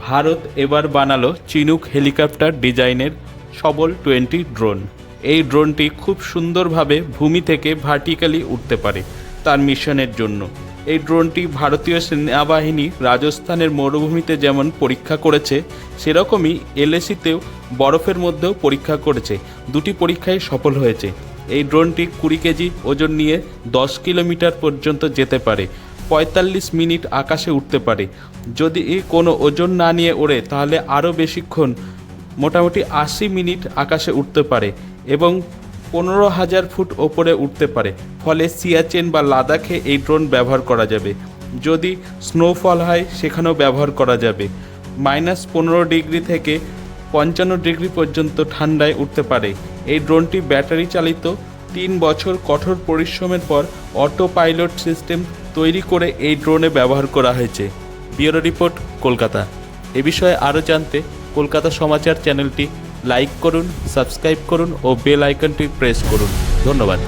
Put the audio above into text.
ভারত এবার বানালো চিনুক হেলিকপ্টার ডিজাইনের সবল 20 ড্রোন। এই ড্রোনটি খুব সুন্দরভাবে ভূমি থেকে ভার্টিক্যালি উঠতে পারে তার মিশনের জন্য। এই ড্রোনটি ভারতীয় সেনাবাহিনী রাজস্থানের মরুভূমিতে যেমন পরীক্ষা করেছে, সেরকমই এলএসিতেও বরফের মধ্যেও পরীক্ষা করেছে। দুটি পরীক্ষায় সফল হয়েছে। এই ড্রোনটি 20 কেজি ওজন নিয়ে 10 কিলোমিটার পর্যন্ত যেতে পারে, 45 মিনিট আকাশে উঠতে পারে। যদি কোনো ওজন না নিয়ে ওড়ে তাহলে আরও বেশিক্ষণ, মোটামুটি 80 মিনিট আকাশে উঠতে পারে এবং 15,000 ফুট ওপরে উঠতে পারে। ফলে সিয়াচেন বা লাদাখে এই ড্রোন ব্যবহার করা যাবে। যদি স্নোফল হয় সেখানেও ব্যবহার করা যাবে। -15 ডিগ্রি থেকে 55 ডিগ্রি পর্যন্ত ঠান্ডায় উঠতে পারে। এই ড্রোনটি ব্যাটারি চালিত। 3 বছর কঠোর পরিশ্রমের পর অটো পাইলট সিস্টেম তৈরি করে এই ড্রোনে ব্যবহার করা হয়েছে। Bureau report, Kolkata. এ বিষয়ে আরও জানতে কলকাতা সমাচার চ্যানেলটি লাইক করুন, সাবস্ক্রাইব করুন ও বেল আইকনটি প্রেস করুন। ধন্যবাদ।